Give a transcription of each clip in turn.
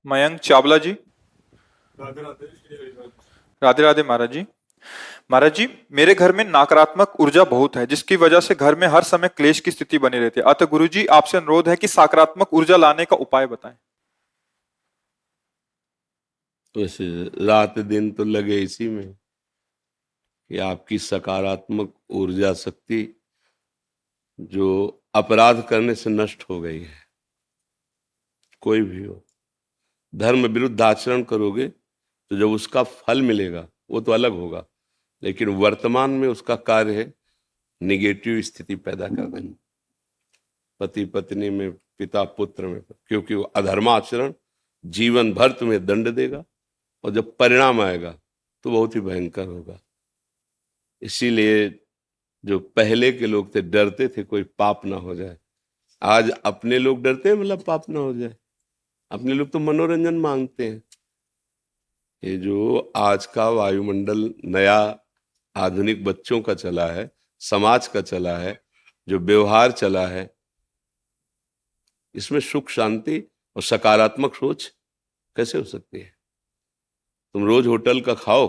मयंक चावला जी। राधे राधे श्री हरिवंश। राधे राधे महाराज जी। महाराज जी, मेरे घर में नकारात्मक ऊर्जा बहुत है, जिसकी वजह से घर में हर समय क्लेश की स्थिति बनी रहती है। अतः गुरु जी, आपसे अनुरोध है कि सकारात्मक ऊर्जा लाने का उपाय बताएं। वैसे रात दिन तो लगे इसी में कि आपकी सकारात्मक ऊर्जा शक्ति जो अपराध करने से नष्ट हो गई है। कोई भी हो, धर्म विरुद्ध आचरण करोगे तो जब उसका फल मिलेगा वो तो अलग होगा, लेकिन वर्तमान में उसका कार्य है निगेटिव स्थिति पैदा कर देना, पति पत्नी में, पिता पुत्र में, क्योंकि वो अधर्माचरण जीवन भर तुम्हें दंड देगा और जब परिणाम आएगा तो बहुत ही भयंकर होगा। इसीलिए जो पहले के लोग थे डरते थे कोई पाप ना हो जाए। आज अपने लोग डरते हैं मतलब पाप ना हो जाए। अपने लोग तो मनोरंजन मांगते हैं। ये जो आज का वायुमंडल नया आधुनिक बच्चों का चला है, समाज का चला है, जो व्यवहार चला है, इसमें सुख शांति और सकारात्मक सोच कैसे हो सकती है? तुम रोज होटल का खाओ,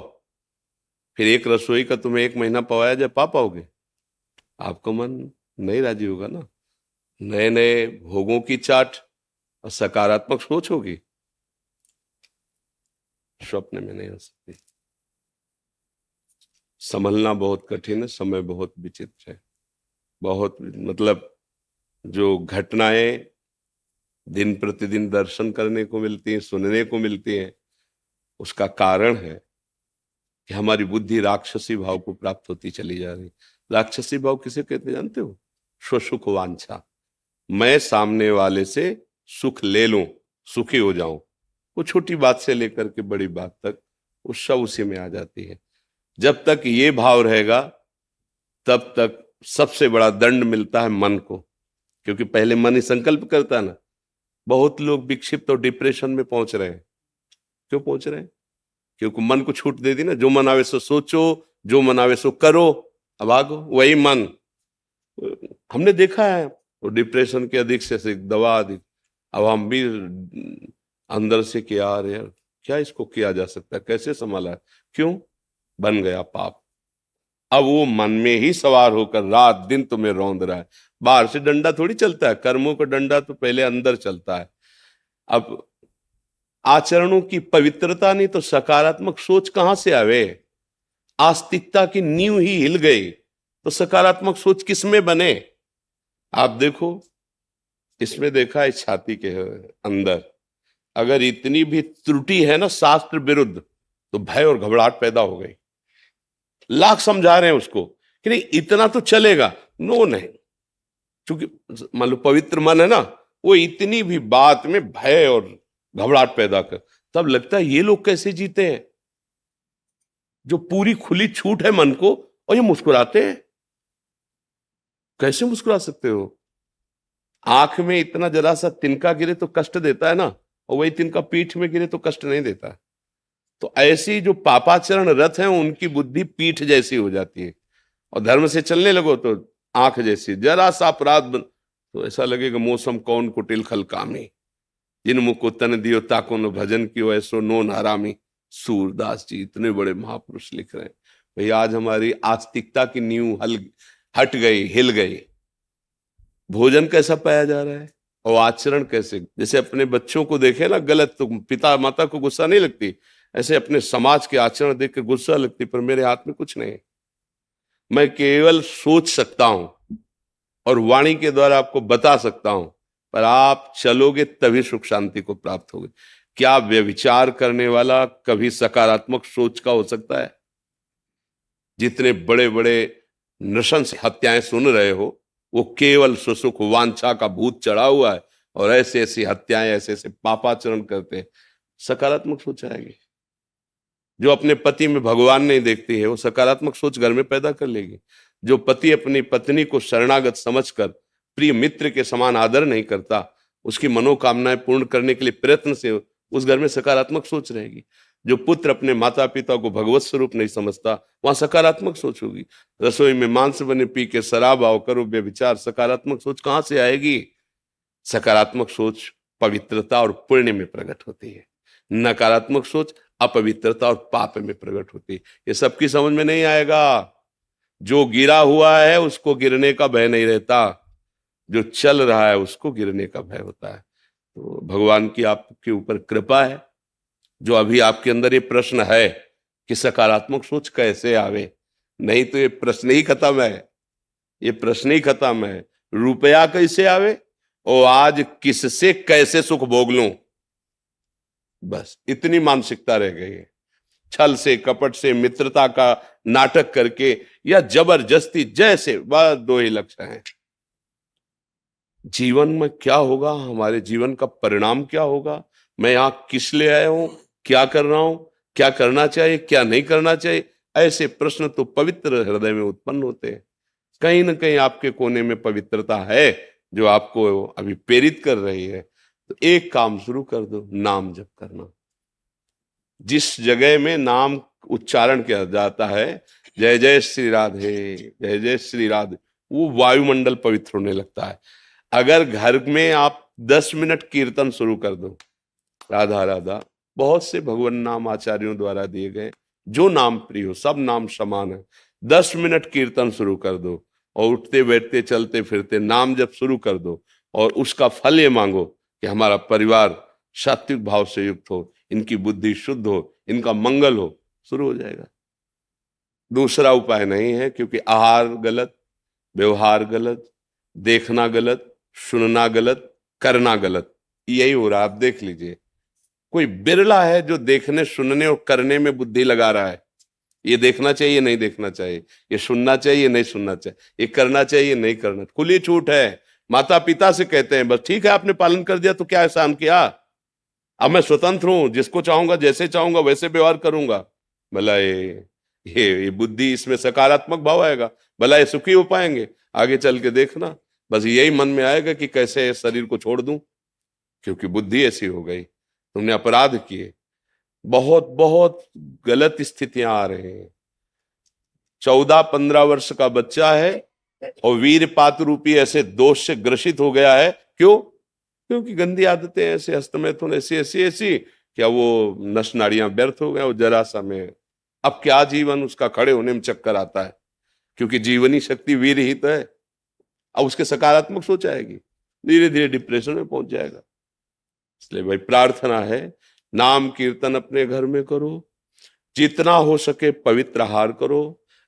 फिर एक रसोई का तुम्हें 1 महीना पवाया जाए, पा पाओगे? आपका मन नहीं राजी होगा ना। नए नए भोगों की चाट और सकारात्मक सोच होगी, स्वप्न में नहीं हो सकती। संभलना बहुत कठिन है, समय बहुत विचित्र है। बहुत मतलब जो घटनाएं दिन प्रतिदिन दर्शन करने को मिलती हैं, सुनने को मिलती हैं, उसका कारण है कि हमारी बुद्धि राक्षसी भाव को प्राप्त होती चली जा रही। राक्षसी भाव किसे कहते जानते हो? स्वसुख वांछा। मैं सामने वाले से सुख ले लूं, सुखी हो जाऊं। वो छोटी बात से लेकर के बड़ी बात तक वो सब उसी में आ जाती है। जब तक ये भाव रहेगा तब तक सबसे बड़ा दंड मिलता है मन को, क्योंकि पहले मन ही संकल्प करता है ना। बहुत लोग विक्षिप्त और डिप्रेशन में पहुंच रहे हैं। क्यों पहुंच रहे हैं? क्योंकि मन को छूट दे दी ना। जो मन आवे सो सोचो, जो मन आवे सो करो, अब आगो वही मन। हमने देखा है वो डिप्रेशन के अधिक से अधिक दवा अधिक। अब हम भी अंदर से कि यार क्या इसको किया जा सकता है, कैसे संभाला है? क्यों? बन गया पाप। अब वो मन में ही सवार होकर रात दिन तुम्हें रौंद रहा है। बाहर से डंडा थोड़ी चलता है, कर्मों का डंडा तो पहले अंदर चलता है। अब आचरणों की पवित्रता नहीं तो सकारात्मक सोच कहां से आवे? आस्तिकता की नींव ही हिल गई तो सकारात्मक सोच किसमें बने? आप देखो, इसमें देखा है छाती के अंदर अगर इतनी भी त्रुटि है ना शास्त्र विरुद्ध, तो भय और घबराहट पैदा हो गई। लाख समझा रहे हैं उसको कि नहीं इतना तो चलेगा, नो नहीं, क्योंकि मान लो पवित्र मन है ना, वो इतनी भी बात में भय और घबराहट पैदा कर, तब लगता है ये लोग कैसे जीते हैं जो पूरी खुली छूट है मन को, और ये मुस्कुराते हैं। कैसे मुस्कुरा सकते हो? आंख में इतना जरा सा तिनका गिरे तो कष्ट देता है ना, और वही तिनका पीठ में गिरे तो कष्ट नहीं देता। तो ऐसी जो पापाचरण रथ हैं उनकी बुद्धि पीठ जैसी हो जाती है, और धर्म से चलने लगो तो आंख जैसी। जरा सा अपराध तो ऐसा लगेगा मौसम कौन कुटिल खल कामी, जिन मुख तन दियो ताको न भजन कियो ऐसो नो नारामी। सूरदास जी इतने बड़े महापुरुष लिख रहे हैं। भाई आज हमारी आस्तिकता की नींव हट गई, हिल गई। भोजन कैसा पाया जा रहा है और आचरण कैसे? जैसे अपने बच्चों को देखे ना गलत, तो पिता माता को गुस्सा नहीं लगती, ऐसे अपने समाज के आचरण देख कर गुस्सा लगती। पर मेरे हाथ में कुछ नहीं, मैं केवल सोच सकता हूं और वाणी के द्वारा आपको बता सकता हूं, पर आप चलोगे तभी सुख शांति को प्राप्त होगे। क्या व्यभिचार करने वाला कभी सकारात्मक सोच का हो सकता है? जितने बड़े बड़े नृशंस हत्याएं सुन रहे हो, वो केवल सुसुख वांछा का भूत चढ़ा हुआ है, और ऐसे ऐसी हत्याएं, ऐसे ऐसे पापाचरण करते हैं। सकारात्मक सोच आएगी। जो अपने पति में भगवान नहीं देखती है, वो सकारात्मक सोच घर में पैदा कर लेगी। जो पति अपनी पत्नी को शरणागत समझकर प्रिय मित्र के समान आदर नहीं करता, उसकी मनोकामनाएं पूर्ण करने के लिए प्रयत्न से उस घर में सकारात्मक सोच रहेगी। जो पुत्र अपने माता पिता को भगवत स्वरूप नहीं समझता, वहां सकारात्मक सोच होगी। रसोई में मांस बने पी के शराब आओ करो व्यभिचार, सकारात्मक सोच कहां से आएगी? सकारात्मक सोच पवित्रता और पुण्य में प्रकट होती है, नकारात्मक सोच अपवित्रता और पाप में प्रकट होती है। ये सबकी समझ में नहीं आएगा। जो गिरा हुआ है उसको गिरने का भय नहीं रहता, जो चल रहा है उसको गिरने का भय होता है। तो भगवान की आपके ऊपर कृपा है, जो अभी आपके अंदर ये प्रश्न है कि सकारात्मक सोच कैसे आवे, नहीं तो ये प्रश्न ही खत्म है, ये प्रश्न ही खत्म है। रुपया कैसे आवे और आज किससे कैसे सुख भोग लूं, बस इतनी मानसिकता रह गई है। छल से कपट से मित्रता का नाटक करके या जबरदस्ती, जैसे बस दो ही लक्ष्य हैं। जीवन में क्या होगा, हमारे जीवन का परिणाम क्या होगा, मैं यहां किस लिए आया हूं, क्या कर रहा हूं, क्या करना चाहिए क्या नहीं करना चाहिए, ऐसे प्रश्न तो पवित्र हृदय में उत्पन्न होते हैं। कहीं ना कहीं आपके कोने में पवित्रता है जो आपको अभी प्रेरित कर रही है। तो एक काम शुरू कर दो, नाम जप करना। जिस जगह में नाम उच्चारण किया जाता है, जय जय श्री राधे जय जय श्री राधे, वो वायुमंडल पवित्र होने लगता है। अगर घर में आप 10 मिनट कीर्तन शुरू कर दो, राधा राधा, बहुत से भगवान नाम आचार्यों द्वारा दिए गए, जो नाम प्रिय हो, सब नाम समान है, 10 मिनट कीर्तन शुरू कर दो और उठते बैठते चलते फिरते नाम जब शुरू कर दो और उसका फल ये मांगो कि हमारा परिवार सात्विक भाव से युक्त हो, इनकी बुद्धि शुद्ध हो, इनका मंगल हो, शुरू हो जाएगा। दूसरा उपाय नहीं है, क्योंकि आहार गलत, व्यवहार गलत, देखना गलत, सुनना गलत, करना गलत, यही हो रहा है। आप देख लीजिए, कोई बिरला है जो देखने सुनने और करने में बुद्धि लगा रहा है। ये देखना चाहिए नहीं देखना चाहिए, ये सुनना चाहिए नहीं सुनना चाहिए, ये करना चाहिए नहीं करना, खुली छूट है। माता पिता से कहते हैं बस ठीक है आपने पालन कर दिया तो क्या एहसान किया, अब मैं स्वतंत्र हूं, जिसको चाहूंगा जैसे चाहूंगा वैसे व्यवहार करूंगा। भला ये बुद्धि, इसमें सकारात्मक भाव आएगा, भला ये सुखी हो पाएंगे? आगे चल के देखना, बस यही मन में आएगा कि कैसे शरीर को छोड़ दूं, क्योंकि बुद्धि ऐसी हो गई, तुमने अपराध किए। बहुत बहुत गलत स्थितियां आ रही हैं। 14-15 वर्ष का बच्चा है और वीरपात रूपी ऐसे दोष से ग्रसित हो गया है। क्यों? क्योंकि गंदी आदतें ऐसे, हस्तमैथुन ऐसी ऐसी ऐसी, क्या वो नस नाड़ियां व्यर्थ हो गए, वो जरा सा में अब क्या जीवन उसका खड़े होने में चक्कर आता है, क्योंकि जीवनी शक्ति वीर ही तो है। अब उसके सकारात्मक सोच आएगी, धीरे धीरे डिप्रेशन में पहुंच जाएगा। इसलिए भाई प्रार्थना है, नाम कीर्तन अपने घर में करो, जितना हो सके पवित्र आहार करो,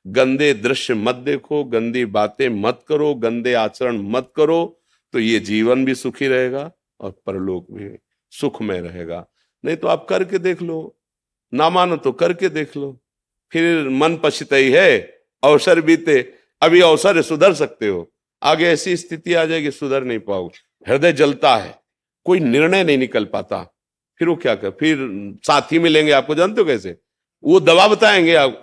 गंदे दृश्य मत देखो, गंदी बातें मत करो, गंदे आचरण मत करो, तो ये जीवन भी सुखी रहेगा और परलोक भी सुखमय रहेगा। नहीं तो आप करके देख लो, ना मानो तो करके देख लो, फिर मन पछताई है, अवसर बीते, अभी अवसर है, सुधर सकते हो, आगे ऐसी स्थिति आ जाएगी सुधर नहीं पाओगे। हृदय जलता है, कोई निर्णय नहीं निकल पाता, फिर वो क्या कर, फिर साथी मिलेंगे आपको, जानते हो कैसे, वो दवा बताएंगे आप,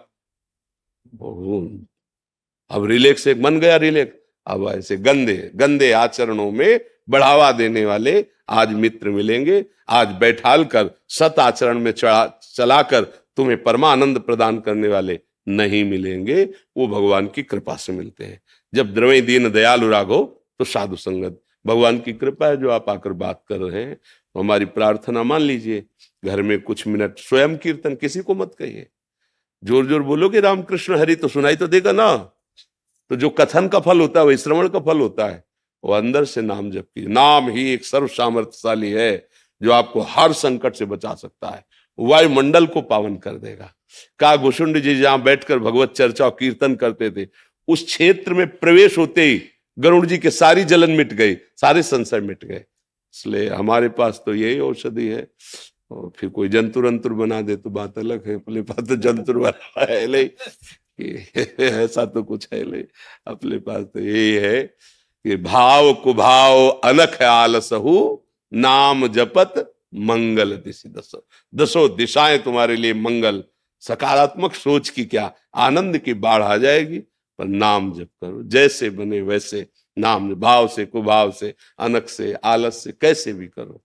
अब रिलैक्स एक मन गया रिलैक्स, अब ऐसे गंदे गंदे आचरणों में बढ़ावा देने वाले आज मित्र मिलेंगे, आज बैठाल कर सत आचरण में चलाकर तुम्हें परमानंद प्रदान करने वाले नहीं मिलेंगे, वो भगवान की कृपा से मिलते हैं। जब द्रव्य दीन दयालु राघो तो साधु संगत, भगवान की कृपा है जो आप आकर बात कर रहे हैं। तो हमारी प्रार्थना मान लीजिए, घर में कुछ मिनट स्वयं कीर्तन, किसी को मत कहिए, जोर जोर बोलोगे रामकृष्ण हरि तो सुनाई तो देगा ना, तो जो कथन का फल होता है वही श्रवण का फल होता है। वो अंदर से नाम जप कीजिए, नाम ही एक सर्व सामर्थ्यशाली है जो आपको हर संकट से बचा सकता है, वायुमंडल को पावन कर देगा। का घुसुंड जी जहां बैठकर भगवत चर्चा और कीर्तन करते थे, उस क्षेत्र में प्रवेश होते ही गरुड़ जी के सारी जलन मिट गई, सारे संशय मिट गए। इसलिए हमारे पास तो यही औषधि है, और फिर कोई जंतुर अंतुर बना दे तो बात अलग है, अपने पास तो जंतुर बना है नहीं, ऐसा तो कुछ है नहीं, अपने पास तो यही है कि भाव कुभाव अलख आलसहु, नाम जपत मंगल दिशि दसो, दसों दिशाएं तुम्हारे लिए मंगल। सकारात्मक सोच की क्या आनंद की बाढ़ आ जाएगी, पर नाम जप करो, जैसे बने वैसे नाम, भाव से कुभाव से अनख से आलस से कैसे भी करो।